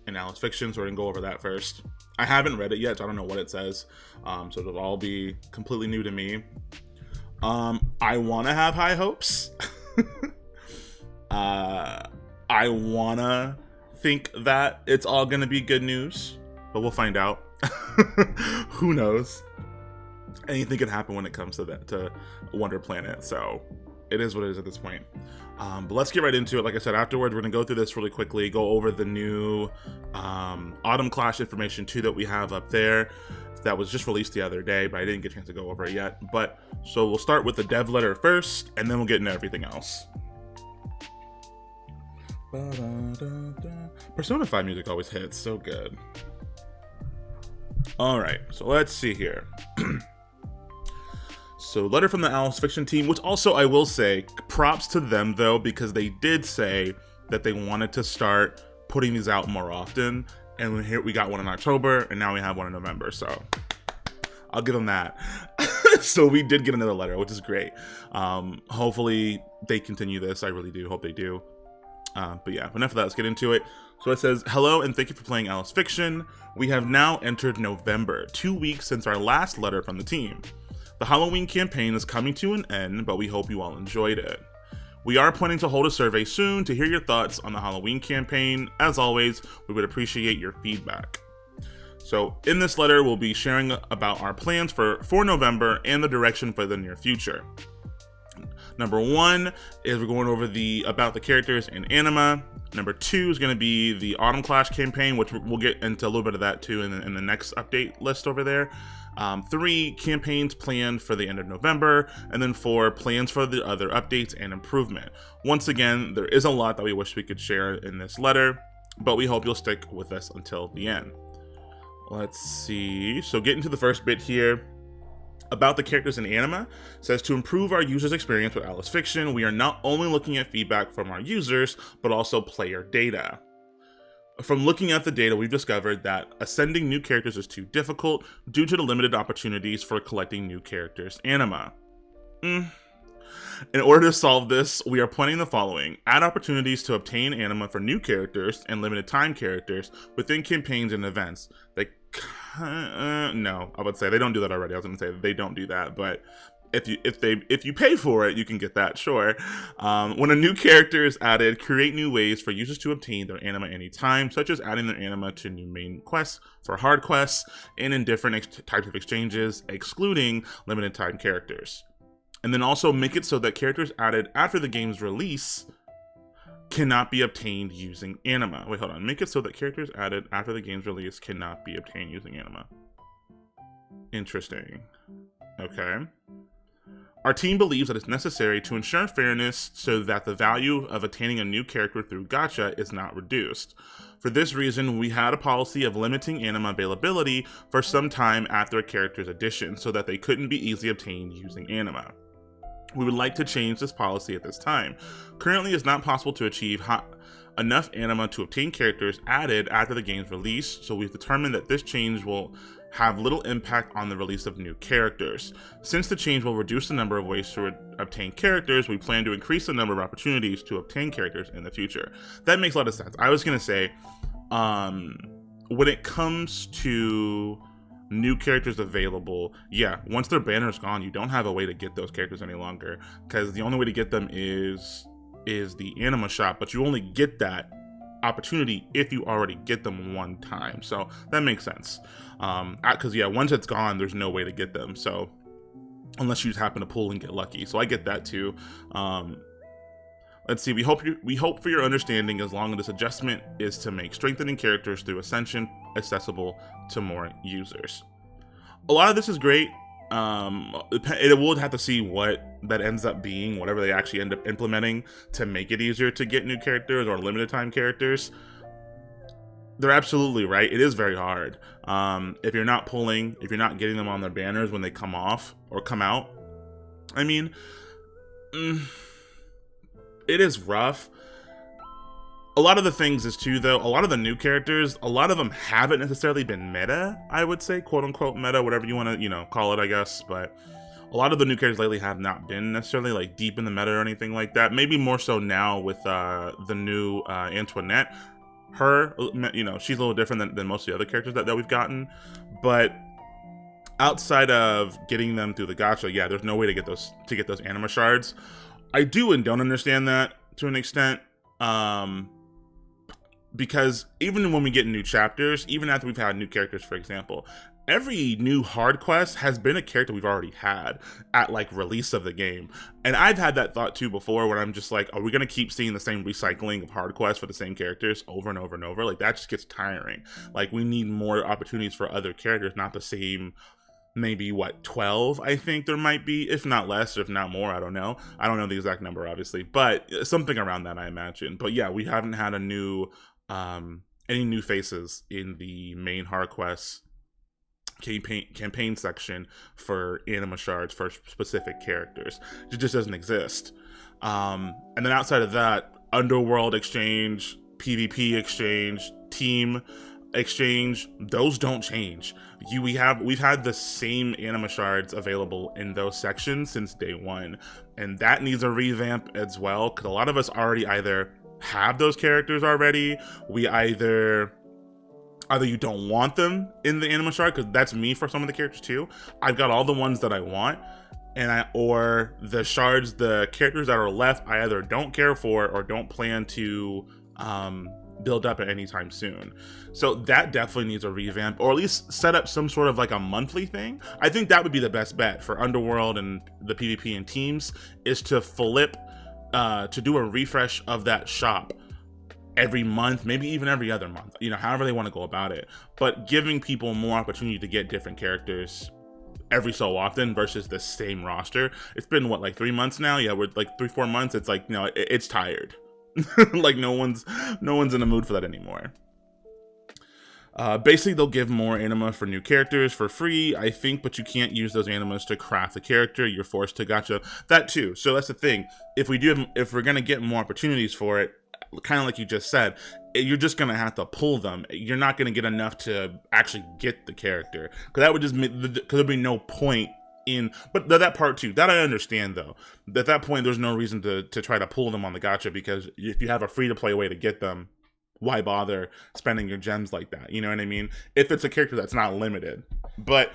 in Alice Fiction, so we're gonna go over that first. I haven't read it yet, so I don't know what it says. So it'll all be completely new to me. I want to have high hopes. I want to think that it's all going to be good news, but we'll find out. Who knows? Anything can happen when it comes to that, to Wonder Planet. So it is what it is at this point. But let's get right into it. Like I said, afterwards, we're going to go through this really quickly, go over the new Autumn Clash information too that we have up there. That was just released the other day, but I didn't get a chance to go over it yet. But so we'll start with the dev letter first, and then we'll get into everything else. Persona 5 music always hits so good. All right, so let's see here. So letter from the Alice Fiction team, which also I will say props to them though, because they did say that they wanted to start putting these out more often. And here we got one in October, and now we have one in November. So I'll give them that. So we did get another letter, which is great. Hopefully they continue this. I really do hope they do. But yeah, enough of that. Let's get into it. So it says, hello and thank you for playing Alice Fiction. We have now entered November, 2 weeks since our last letter from the team. The Halloween campaign is coming to an end, but we hope you all enjoyed it. We are planning to hold a survey soon to hear your thoughts on the Halloween campaign. As always, we would appreciate your feedback. So in this letter, we'll be sharing about our plans for November and the direction for the near future. Number 1 is we're going over about the characters in Anima. Number 2 is going to be the Autumn Clash campaign, which we'll get into a little bit of that too in the next update list over there. 3, campaigns planned for the end of November, and then 4, plans for the other updates and improvement. Once again, there is a lot that we wish we could share in this letter, but we hope you'll stick with us until the end. Let's see. So getting to the first bit here. About the characters in Anima, says to improve our users' experience with Alice Fiction, we are not only looking at feedback from our users, but also player data. From looking at the data, we've discovered that ascending new characters is too difficult due to the limited opportunities for collecting new characters Anima. In order to solve this, we are planning the following. Add opportunities to obtain Anima for new characters and limited time characters within campaigns and events. No, I would say they don't do that already. I was going to say they don't do that, but if you pay for it, you can get that, sure. When a new character is added, create new ways for users to obtain their Anima anytime, such as adding their Anima to new main quests for hard quests and in different types of exchanges, excluding limited time characters. And then also make it so that characters added after the game's release cannot be obtained using Anima. Wait, hold on. Make it so that characters added after the game's release cannot be obtained using Anima. Interesting. Okay. Our team believes that it's necessary to ensure fairness so that the value of attaining a new character through gacha is not reduced. For this reason, we had a policy of limiting Anima availability for some time after a character's addition so that they couldn't be easily obtained using Anima. We would like to change this policy at this time. Currently, it's not possible to achieve enough Anima to obtain characters added after the game's release, so we've determined that this change will have little impact on the release of new characters. Since the change will reduce the number of ways to obtain characters, we plan to increase the number of opportunities to obtain characters in the future. That makes a lot of sense. I was going to say, when it comes to new characters available, yeah, once their banner is gone, you don't have a way to get those characters any longer, because the only way to get them is the Anima shop, but you only get that opportunity if you already get them one time. So that makes sense, because yeah, once it's gone, there's no way to get them, so unless you just happen to pull and get lucky. So I get that too. Let's see, we hope for your understanding as long as this adjustment is to make strengthening characters through Ascension accessible to more users. A lot of this is great. It will have to see what that ends up being, whatever they actually end up implementing to make it easier to get new characters or limited time characters. They're absolutely right. It is very hard. If you're not getting them on their banners when they come off or come out, I mean, it is rough. A lot of the things is too, though, a lot of the new characters, a lot of them haven't necessarily been meta, I would say, quote unquote meta, whatever you want to, call it, I guess. But a lot of the new characters lately have not been necessarily like deep in the meta or anything like that. Maybe more so now with the new Antoinette. her, you know, she's a little different than most of the other characters that we've gotten. But outside of getting them through the gacha, yeah, there's no way to get those anima shards. I do and don't understand that to an extent. Because even when we get new chapters, even after we've had new characters, for example, every new hard quest has been a character we've already had at like release of the game. And I've had that thought too before, where I'm just like, are we going to keep seeing the same recycling of hard quests for the same characters over and over and over? Like, that just gets tiring. Like, we need more opportunities for other characters, not the same, maybe what, 12 I think there might be, if not less, if not more. I don't know the exact number, obviously, but something around that, I imagine. But yeah, we haven't had any new faces in the main hard quests campaign section for anima shards for specific characters. It just doesn't exist. And then outside of that, underworld exchange, PvP exchange, team exchange, those don't change. We've had the same anima shards available in those sections since day one, and that needs a revamp as well, because a lot of us already either have those characters already, either you don't want them in the anima shard, because that's me for some of the characters too. I've got all the ones that I want, or the shards, the characters that are left, I either don't care for or don't plan to build up at any time soon. So that definitely needs a revamp, or at least set up some sort of like a monthly thing. I think that would be the best bet for Underworld and the PvP and teams, is to flip, to do a refresh of that shop every month, maybe even every other month, you know, however they want to go about it, but giving people more opportunity to get different characters every so often versus the same roster. It's been what, like 3 months now? Yeah, we're like 3-4 months. It's like, you know, it's tired. Like no one's in the mood for that anymore. Basically, they'll give more anima for new characters for free, I think, but you can't use those animas to craft the character. You're forced to gacha that too. So that's the thing. If we're gonna get more opportunities for it, kind of like you just said, you're just gonna have to pull them. You're not gonna get enough to actually get the character, because that would just because there'd be no point in. But that part too, that I understand though. At that point, there's no reason to try to pull them on the gacha, because if you have a free to play way to get them, why bother spending your gems like that? You know what I mean? If it's a character that's not limited. But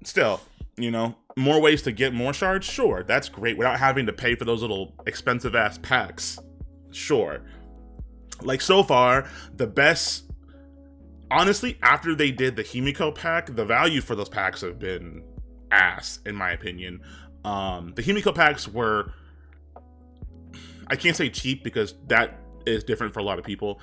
still, you know, more ways to get more shards, sure, that's great, without having to pay for those little expensive ass packs. Sure. Like, so far, the best, honestly, after they did the Himiko pack, the value for those packs have been ass, in my opinion. The Himiko packs were, I can't say cheap, because that is different for a lot of people.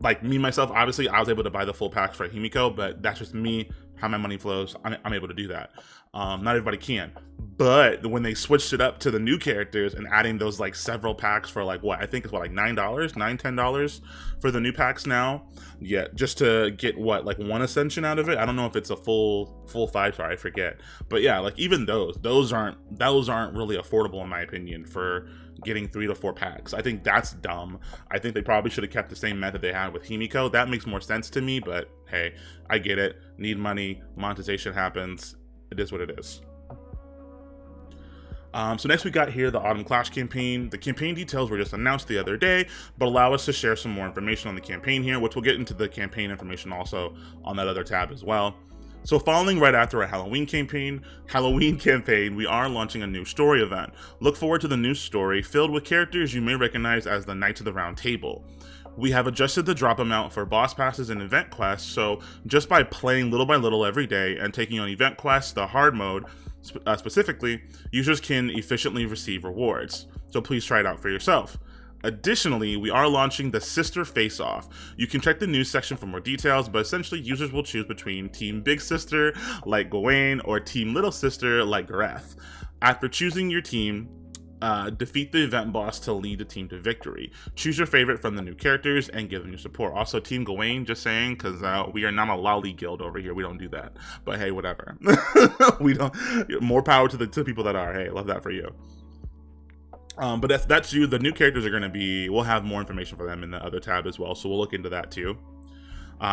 Like me, myself, obviously, I was able to buy the full pack for Himiko, but that's just me, how my money flows. I'm able to do that. Not everybody can. But when they switched it up to the new characters and adding those like several packs for like what I think is what, like $10 for the new packs now, yeah, just to get what, like one ascension out of it. I don't know if it's a full 5-star, I forget. But yeah, like even those aren't really affordable, in my opinion, for getting 3 to 4 packs. I think that's dumb. I think they probably should have kept the same method they had with Himiko. That makes more sense to me, but hey, I get it. Need money, monetization happens. It is what it is. So next we got here the Autumn Clash campaign. The campaign details were just announced the other day, but allow us to share some more information on the campaign here, which we'll get into the campaign information also on that other tab as well. So following right after a Halloween campaign, we are launching a new story event. Look forward to the new story filled with characters you may recognize as the Knights of the Round Table. We have adjusted the drop amount for boss passes and event quests, so just by playing little by little every day and taking on event quests, the hard mode, specifically, users can efficiently receive rewards. So please try it out for yourself. Additionally, we are launching the Sister Face-Off. You can check the news section for more details, but essentially users will choose between Team Big Sister, like Gawain, or Team Little Sister, like Gareth. After choosing your team, defeat the event boss to lead the team to victory. Choose your favorite from the new characters and give them your support. Also, Team Gawain, just saying, because we are not a lolly guild over here. We don't do that. But hey, whatever. We don't. More power to the people that are. Hey, love that for you. But that's you. The new characters are going to be. We'll have more information for them in the other tab as well. So we'll look into that too.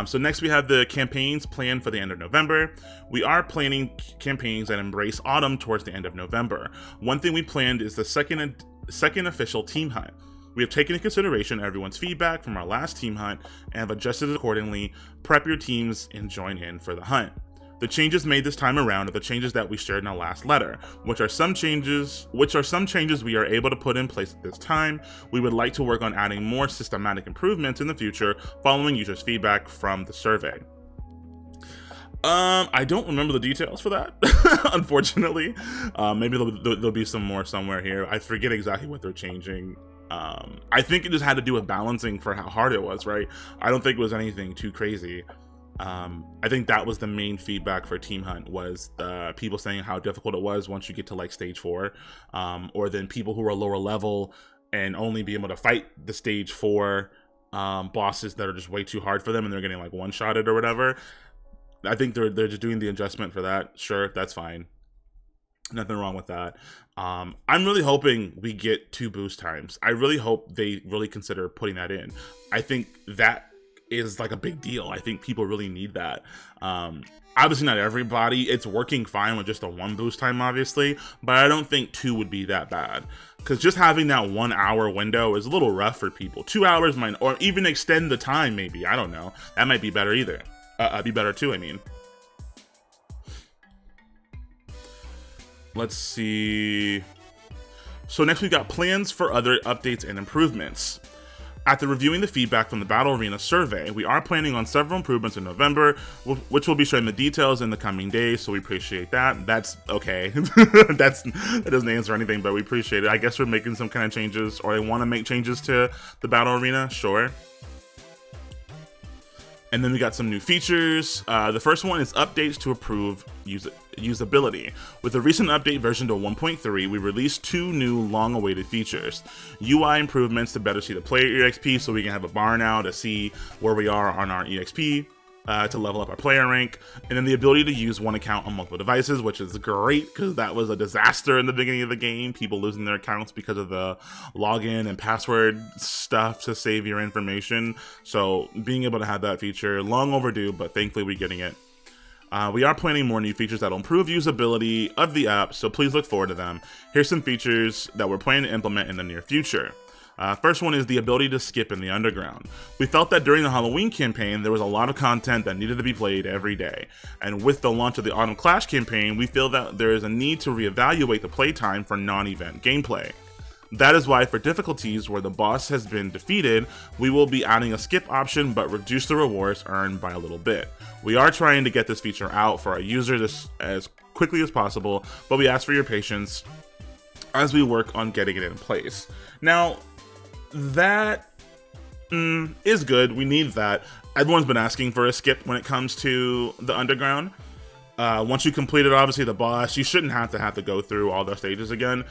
So next we have the campaigns planned for the end of November. We are planning campaigns that embrace autumn towards the end of November. One thing we planned is the second official team hunt. We have taken into consideration everyone's feedback from our last team hunt and have adjusted it accordingly. Prep your teams and join in for the hunt. The changes made this time around are the changes that we shared in our last letter, which are some changes we are able to put in place at this time. We would like to work on adding more systematic improvements in the future following users' feedback from the survey. I don't remember the details for that, unfortunately. Maybe there'll be some more somewhere here. I forget exactly what they're changing. I think it just had to do with balancing for how hard it was, right? I don't think it was anything too crazy. I think that was the main feedback for Team Hunt, was people saying how difficult it was once you get to like stage 4, or then people who are lower level and only be able to fight the stage 4 bosses that are just way too hard for them and they're getting like one-shotted or whatever. I think they're just doing the adjustment for that. Sure, that's fine. Nothing wrong with that. I'm really hoping we get 2 boost times. I really hope they really consider putting that in. I think that is like a big deal. I think people really need that. Obviously not everybody. It's working fine with just a 1 boost time, obviously, but I don't think 2 would be that bad, because just having that 1 hour window is a little rough for people. 2 hours might, or even extend the time, maybe. I don't know. That might be better either. Be better too, I mean. Let's see. So next we've got plans for other updates and improvements. After reviewing the feedback from the Battle Arena survey, we are planning on several improvements in November, which we'll be sharing the details in the coming days, so we appreciate that. That's okay. That doesn't answer anything, but we appreciate it. I guess we're making some kind of changes, or they want to make changes to the Battle Arena, sure. And then we got some new features. The first one is updates to improve usability. With the recent update version to 1.3, we released 2 new long-awaited features. UI improvements to better see the player EXP, so we can have a bar now to see where we are on our EXP, to level up our player rank, and then the ability to use one account on multiple devices, which is great because that was a disaster in the beginning of the game, people losing their accounts because of the login and password stuff to save your information. So being able to have that feature, long overdue, but thankfully we're getting it. We are planning more new features that will improve usability of the app, so please look forward to them. Here's some features that we're planning to implement in the near future. First one is the ability to skip in the underground. We felt that during the Halloween campaign, there was a lot of content that needed to be played every day. And with the launch of the Autumn Clash campaign, we feel that there is a need to reevaluate the playtime for non-event gameplay. That is why for difficulties where the boss has been defeated, we will be adding a skip option but reduce the rewards earned by a little bit. We are trying to get this feature out for our users as quickly as possible, but we ask for your patience as we work on getting it in place. Now, that is good. We need that. Everyone's been asking for a skip when it comes to the underground. Once you complete it, obviously the boss, you shouldn't have to go through all those stages again.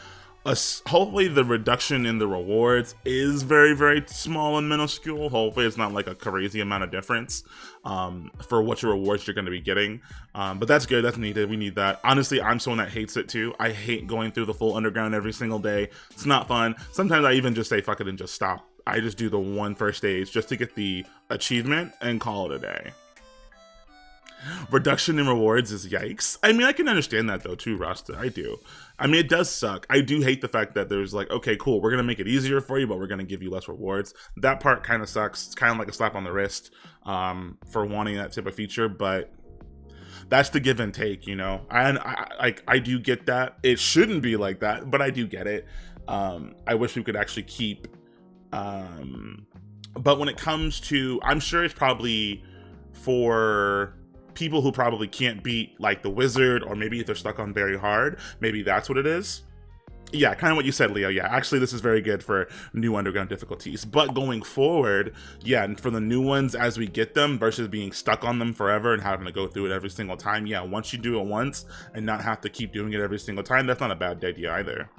Hopefully the reduction in the rewards is very, very small and minuscule. Hopefully it's not like a crazy amount of difference for what your rewards you're going to be getting. But that's good. That's needed. We need that. Honestly, I'm someone that hates it too. I hate going through the full underground every single day. It's not fun. Sometimes I even just say fuck it and just stop. I just do the 1 first stage just to get the achievement and call it a day. Reduction in rewards is yikes. I mean, I can understand that though too, Rasta. I do. I mean, it does suck. I do hate the fact that there's like, okay, cool, we're gonna make it easier for you, but we're gonna give you less rewards. That part kind of sucks. It's kind of like a slap on the wrist for wanting that type of feature, but that's the give and take, you know. And I do get that. It shouldn't be like that, but I do get it. I wish we could actually keep. But when it comes to, I'm sure it's probably for people who probably can't beat like the wizard, or maybe if they're stuck on very hard, maybe that's what it is. Yeah, kind of what you said, Leo. Yeah, actually this is very good for new underground difficulties, but going forward, yeah, and for the new ones as we get them versus being stuck on them forever and having to go through it every single time, yeah, once you do it once and not have to keep doing it every single time, that's not a bad idea either.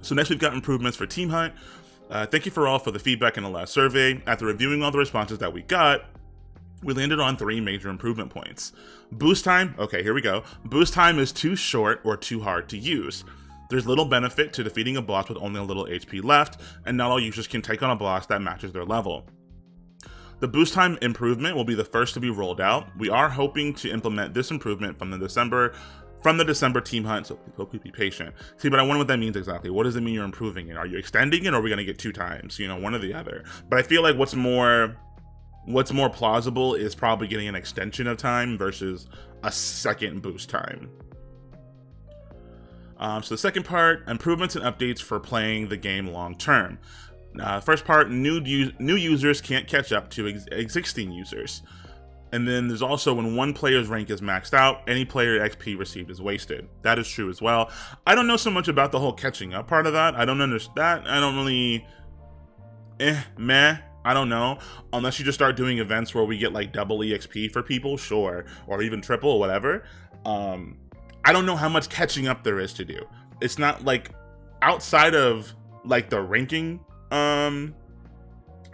So next we've got improvements for Team Hunt. Thank you for all for the feedback in the last survey. After reviewing all the responses that we got, we landed on 3 major improvement points. Boost time, okay, here we go. Boost time is too short or too hard to use. There's little benefit to defeating a boss with only a little HP left, and not all users can take on a boss that matches their level. The boost time improvement will be the first to be rolled out. We are hoping to implement this improvement from the December from the December team hunt, so please be patient. See, but I wonder what that means exactly. What does it mean you're improving it? Are you extending it, or are we going to get 2 times? You know, one or the other. But I feel like what's more plausible is probably getting an extension of time versus a second boost time. So the second part, improvements and updates for playing the game long term. First part, new users can't catch up to existing users. And then there's also when one player's rank is maxed out, any player XP received is wasted. That is true as well. I don't know so much about the whole catching up part of that. I don't understand that. I don't really, I don't know. Unless you just start doing events where we get like double EXP for people, sure. Or even triple, or whatever. I don't know how much catching up there is to do. It's not like outside of like the ranking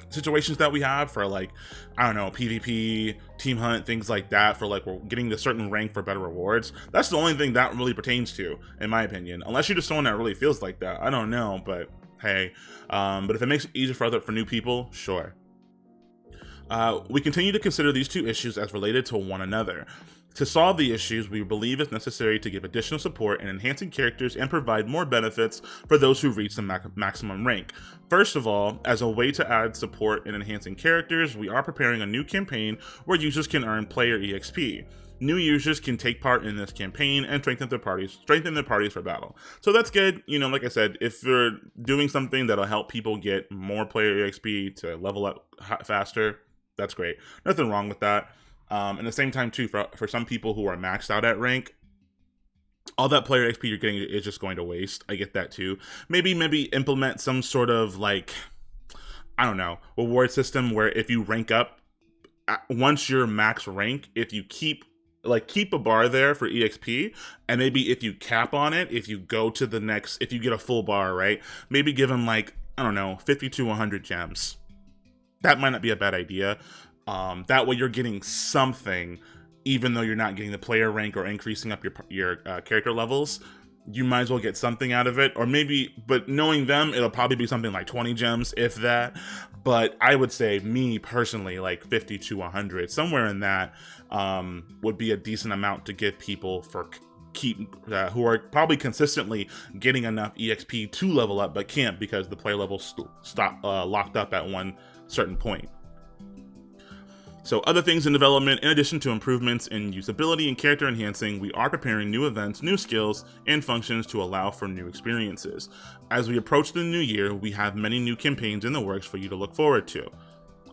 situations that we have for like, I don't know, PvP, team hunt, things like that, for like we're getting the certain rank for better rewards. That's the only thing that really pertains to, in my opinion. Unless you're just someone that really feels like that. I don't know, but hey. But if it makes it easier for new people, sure. We continue to consider these 2 issues as related to one another. To solve the issues, we believe it's necessary to give additional support in enhancing characters and provide more benefits for those who reach the maximum rank. First of all, as a way to add support in enhancing characters, we are preparing a new campaign where users can earn player EXP. New users can take part in this campaign and strengthen their parties for battle. So that's good. You know, like I said, if you're doing something that'll help people get more player EXP to level up faster, that's great. Nothing wrong with that. At the same time too, for some people who are maxed out at rank, all that player XP you're getting is just going to waste. I get that too. Maybe implement some sort of like, I don't know, reward system where if you rank up, once you're max rank, if you keep a bar there for EXP, and maybe if you cap on it, if you go to the next, if you get a full bar, right? Maybe give them like, I don't know, 50 to 100 gems. That might not be a bad idea. That way you're getting something, even though you're not getting the player rank or increasing up your character levels. You might as well get something out of it, or maybe, but knowing them, it'll probably be something like 20 gems, if that. But I would say, me personally, like 50 to 100, somewhere in that, would be a decent amount to give people for who are probably consistently getting enough EXP to level up, but can't because the player level locked up at one certain point. So other things in development, in addition to improvements in usability and character enhancing, we are preparing new events, new skills, and functions to allow for new experiences. As we approach the new year, we have many new campaigns in the works for you to look forward to.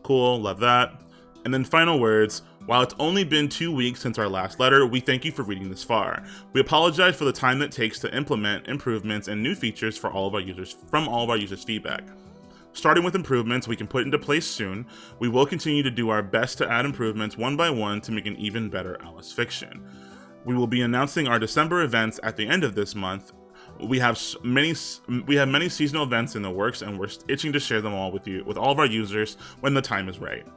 Cool, love that. And then final words, while it's only been 2 weeks since our last letter, we thank you for reading this far. We apologize for the time it takes to implement improvements and new features from all of our users' feedback. Starting with improvements we can put into place soon, we will continue to do our best to add improvements one by one to make an even better Alice Fiction. We will be announcing our December events at the end of this month. We have many seasonal events in the works, and we're itching to share them all with all of our users when the time is right.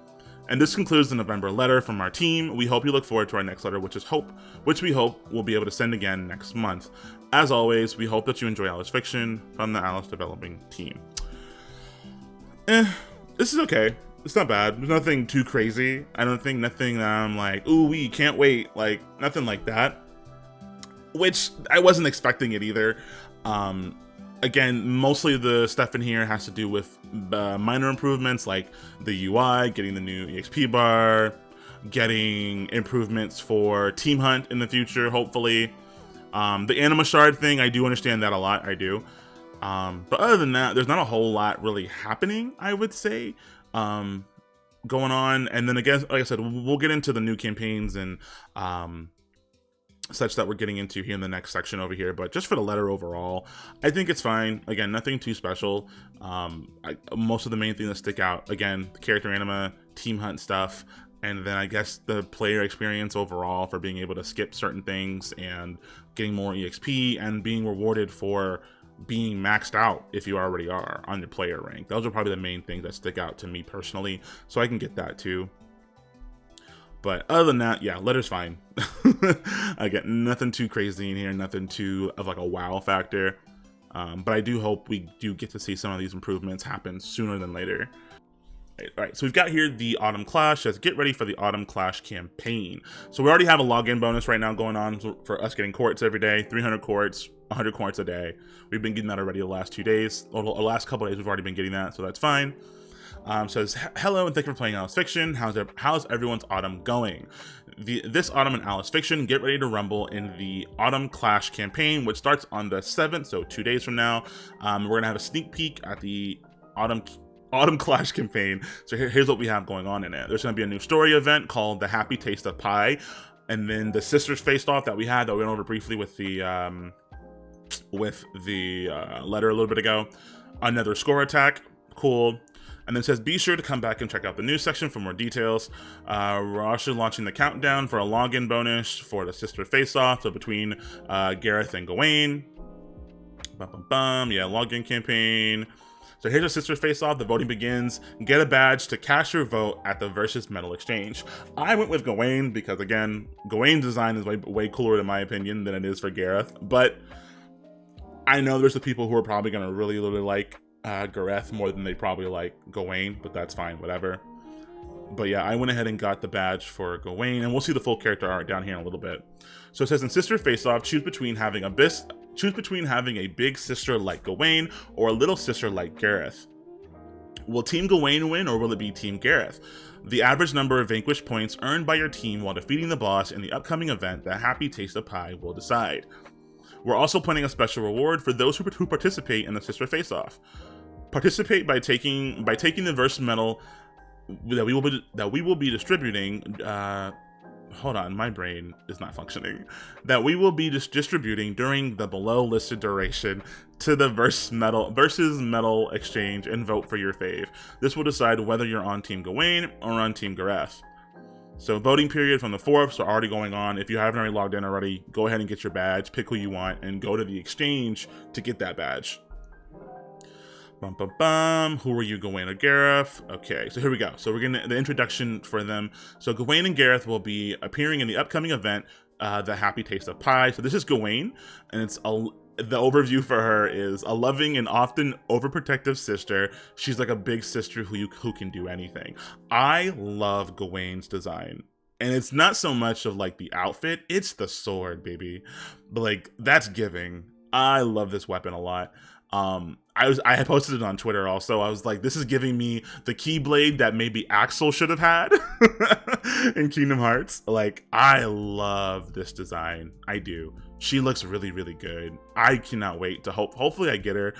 And this concludes the November letter from our team. We hope you look forward to our next letter, which we hope we'll be able to send again next month. As always, we hope that you enjoy Alice Fiction from the Alice developing team. This is okay. It's not bad. There's nothing too crazy. I don't think nothing that I'm like, ooh, we can't wait. Like, nothing like that. Which I wasn't expecting it either. Again, mostly the stuff in here has to do with minor improvements like the UI, getting the new EXP bar, getting improvements for Team Hunt in the future, hopefully. The Anima Shard thing, I do understand that a lot. I do. But other than that, there's not a whole lot really happening, I would say, going on. And then again, like I said, we'll get into the new campaigns and such that we're getting into here in the next section over here. But just for the letter overall, I think it's fine. Again, nothing too special. Most of the main things that stick out, again, the character anima, team hunt stuff, and then I guess the player experience overall for being able to skip certain things and getting more EXP and being rewarded for being maxed out if you already are on your player rank. Those are probably the main things that stick out to me personally, so I can get that too. But other than that, yeah, letter's fine. Again, nothing too crazy in here, nothing too of like a wow factor. But I do hope we do get to see some of these improvements happen sooner than later. All right, so we've got here the Autumn Clash. Says get ready for the Autumn Clash campaign. So we already have a login bonus right now going on for us getting quartz every day, 300 quartz, 100 quartz a day. We've been getting that already the last 2 days. Or the last couple of days we've already been getting that, so that's fine. Says hello and thank you for playing Alice Fiction. How's everyone's autumn going? This autumn in Alice Fiction, get ready to rumble in the Autumn Clash campaign, which starts on the 7th, so 2 days from now. We're gonna have a sneak peek at the Autumn Clash campaign. So here's what we have going on in it. There's going to be a new story event called The Happy Taste of Pie, and then the sisters faced off that we had that we went over briefly with the letter a little bit ago. Another score attack, cool. And then it says be sure to come back and check out the news section for more details. We're also launching the countdown for a login bonus for the sister face off. So between Gareth and Gawain. Yeah, login campaign. So here's a sisters face off. The voting begins. Get a badge to cast your vote at the Versus Medal Exchange. I went with Gawain because, again, Gawain's design is way cooler in my opinion than it is for Gareth. But I know there's the people who are probably going to really like Gareth more than they probably like Gawain, but that's fine, whatever. But yeah, I went ahead and got the badge for Gawain, and we'll see the full character art down here in a little bit. So it says in Sister Face-Off, choose between having a big sister like Gawain or a little sister like Gareth. Will Team Gawain win or will it be Team Gareth? The average number of vanquish points earned by your team while defeating the boss in the upcoming event, The Happy Taste of Pie, will decide. We're also planning a special reward for those who participate in the Sister Face-Off. Participate by taking the Versus Medal that we will be distributing. Hold on, my brain is not functioning. That we will be distributing during the below listed duration to the Versus Medal Exchange and vote for your fave. This will decide whether you're on Team Gawain or on Team Gareth. So voting period from the 4th are already going on. If you haven't already logged in already, go ahead and get your badge, pick who you want, and go to the exchange to get that badge. Who are you, Gawain or Gareth? Okay, so here we go. So we're getting the introduction for them. So Gawain and Gareth will be appearing in the upcoming event, The Happy Taste of Pie. So this is Gawain, and it's the overview for her is a loving and often overprotective sister. She's like a big sister who can do anything. I love Gawain's design. And it's not so much of like the outfit, it's the sword, baby. But like, that's giving. I love this weapon a lot. I had posted it on Twitter also. I was like, this is giving me the Keyblade that maybe Axel should have had in Kingdom Hearts. Like, I love this design. I do. She looks really, really good. I cannot wait to hopefully I get her.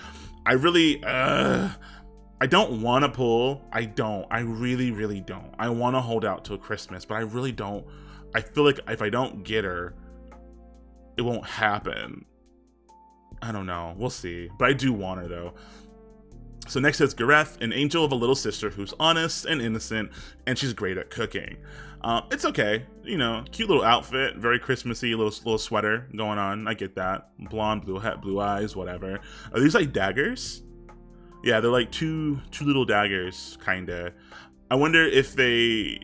I really, I don't want to pull. I really, really don't. I want to hold out till Christmas, but I really don't. I feel like if I don't get her, it won't happen. I don't know. We'll see. But I do want her, though. So next is Gareth, an angel of a little sister who's honest and innocent, and she's great at cooking. It's okay. You know, cute little outfit. Very Christmassy, little sweater going on. I get that. Blonde, blue hat, blue eyes, whatever. Are these like daggers? Yeah, they're like two little daggers, kind of. I wonder if they...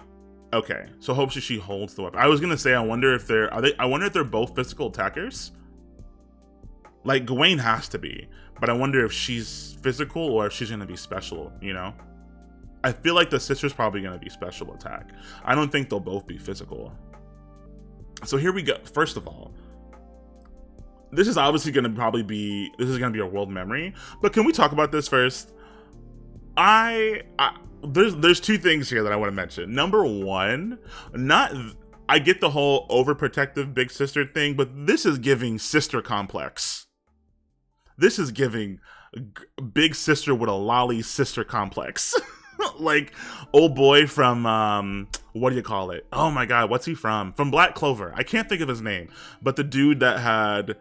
Okay, so hopefully she holds the weapon. I was going to say, I wonder if they're both physical attackers? Like, Gawain has to be, but I wonder if she's physical or if she's going to be special, you know? I feel like the sister's probably going to be special attack. I don't think they'll both be physical. So here we go. First of all, this is obviously going to be a world memory, but can we talk about this first? There's two things here that I want to mention. Number one, I get the whole overprotective big sister thing, but this is giving sister complex. This is giving big sister with a lolly sister complex. Like old boy from, what do you call it? Oh my God, what's he from? From Black Clover. I can't think of his name, but the dude that had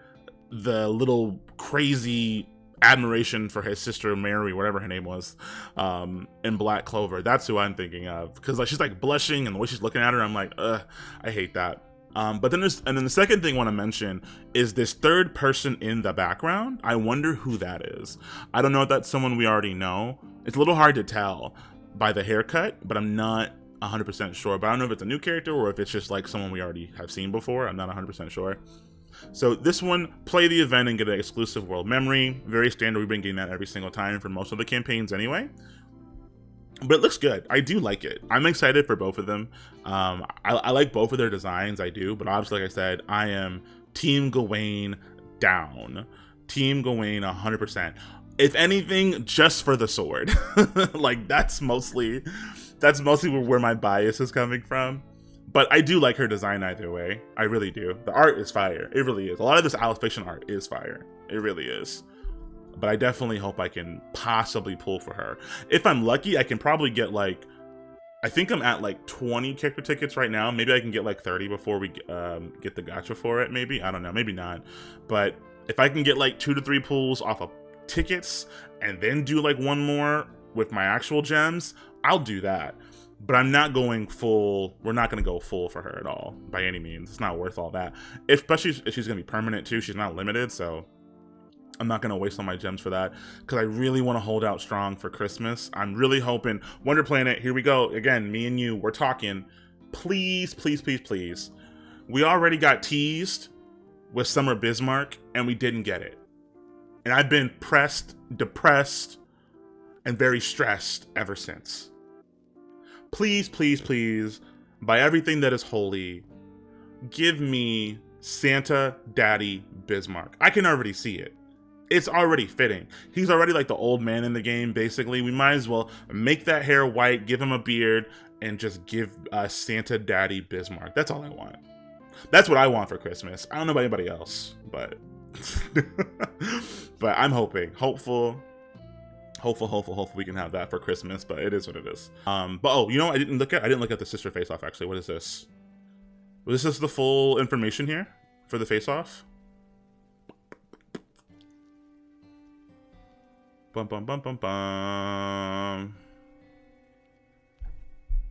the little crazy admiration for his sister Mary, whatever her name was, in Black Clover. That's who I'm thinking of, because like she's like blushing and the way she's looking at her, I'm like, I hate that. But then the second thing I want to mention is this third person in the background. I wonder who that is. I don't know if that's someone we already know. It's a little hard to tell by the haircut, but I'm not 100% sure. But I don't know if it's a new character or if it's just like someone we already have seen before. I'm not 100% sure. So this one, play the event and get an exclusive world memory. Very standard. We've been getting that every single time for most of the campaigns anyway. But it looks good. I do like it. I'm excited for both of them. I like both of their designs. I do. But obviously, like I said, I am Team Gawain down. Team Gawain 100%. If anything, just for the sword. Like, that's mostly where my bias is coming from. But I do like her design either way. I really do. The art is fire. It really is. A lot of this Alice Fiction art is fire. It really is. But I definitely hope I can possibly pull for her. If I'm lucky, I can probably get like, I think I'm at like 20 character tickets right now. Maybe I can get like 30 before we get the gacha for it. Maybe, I don't know, maybe not. But if I can get like 2 to 3 pulls off of tickets and then do like one more with my actual gems, I'll do that. But I'm not going full. We're not going to go full for her at all by any means. It's not worth all that. Especially if she's going to be permanent too. She's not limited, so I'm not going to waste all my gems for that because I really want to hold out strong for Christmas. I'm really hoping. Wonder Planet, here we go. Again, me and you, we're talking. Please, please, please, please. We already got teased with Summer Bismarck and we didn't get it. And I've been pressed, depressed, and very stressed ever since. Please, please, please, by everything that is holy, give me Santa Daddy Bismarck. I can already see it. It's already fitting. He's already like the old man in the game, basically. We might as well make that hair white, give him a beard, and just give Santa Daddy Bismarck. That's all I want. That's what I want for Christmas. I don't know about anybody else, but but I'm hopeful we can have that for Christmas, but it is what it is. But oh, you know what I didn't look at the sister face-off actually. What is this? Was this the full information here for the face-off? Bum bum bum bum bum.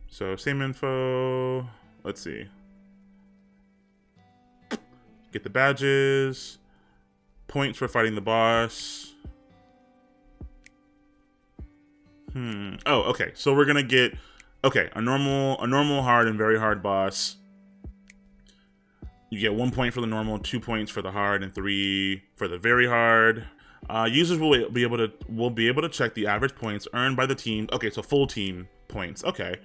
So same info. Let's see. Get the badges. Points for fighting the boss. Oh, okay. So we're gonna get a normal hard and very hard boss. You get 1 point for the normal, 2 points for the hard, and 3 for the very hard. Users will be able to check the average points earned by the team. Okay, so full team points. Okay.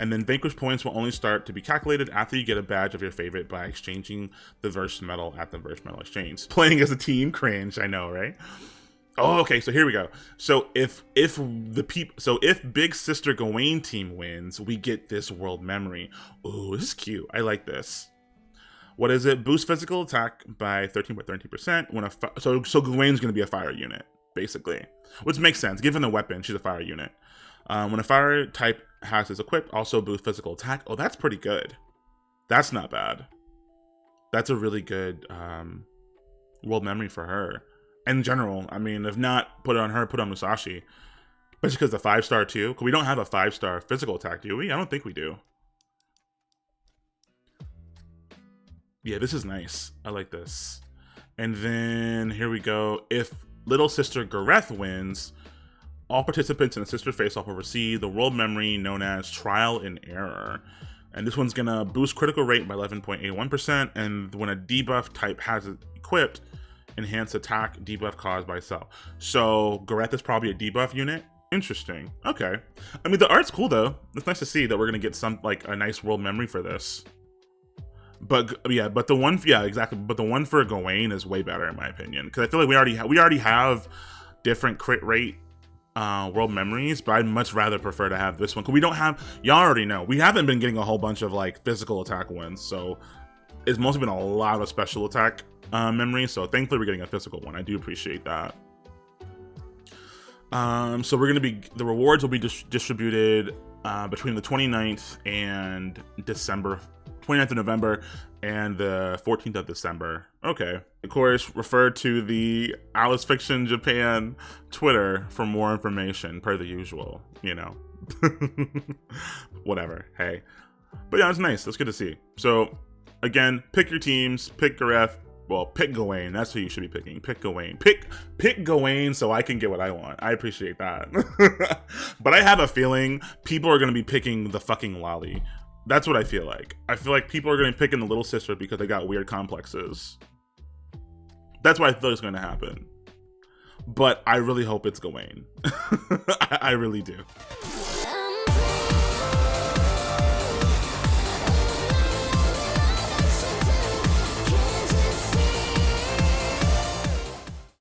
And then vanquish points will only start to be calculated after you get a badge of your favorite by exchanging the verse medal at the verse medal exchange. Playing as a team, cringe, I know, right? Oh, okay, so here we go. So if Big Sister Gawain team wins, we get this world memory. Oh, this is cute. I like this. What is it? Boost physical attack by 13.13% when so Gawain's going to be a fire unit, basically. Which makes sense. Given the weapon, she's a fire unit. When a fire type has is equipped, also boost physical attack. Oh, that's pretty good. That's not bad. That's a really good world memory for her. In general, I mean, if not put it on her, put it on Musashi. Especially because the 5-star too. Because we don't have a 5-star physical attack, do we? I don't think we do. Yeah, this is nice. I like this. And then here we go. If Little Sister Gareth wins, all participants in the Sister Face-Off will receive the world memory known as Trial and Error. And this one's gonna boost critical rate by 11.81%. And when a debuff type has it equipped, enhance attack debuff caused by cell. So Gareth is probably a debuff unit. Interesting. Okay. I mean, the art's cool though. It's nice to see that we're gonna get some like a nice world memory for this. But yeah, but the one, yeah, exactly. But the one for Gawain is way better in my opinion because I feel like we already have different crit rate world memories, but I'd much rather prefer to have this one because we don't have. Y'all already know we haven't been getting a whole bunch of like physical attack ones, so it's mostly been a lot of special attack memories. So thankfully we're getting a physical one. I do appreciate that. So we're gonna be the rewards will be distributed between the 29th and December. 29th of November and the 14th of December. Okay. Of course, refer to the Alice Fiction Japan Twitter for more information, per the usual, you know. Whatever. Hey. But yeah, it's nice. That's good to see. So, again, pick your teams. Pick Gareth. Well, pick Gawain. That's who you should be picking. Pick Gawain. Pick Gawain so I can get what I want. I appreciate that. But I have a feeling people are going to be picking the fucking lolly. That's what I feel like. I feel like people are going to be picking the little sister because they got weird complexes. That's what I feel is going to happen. But I really hope it's Gawain. I really do.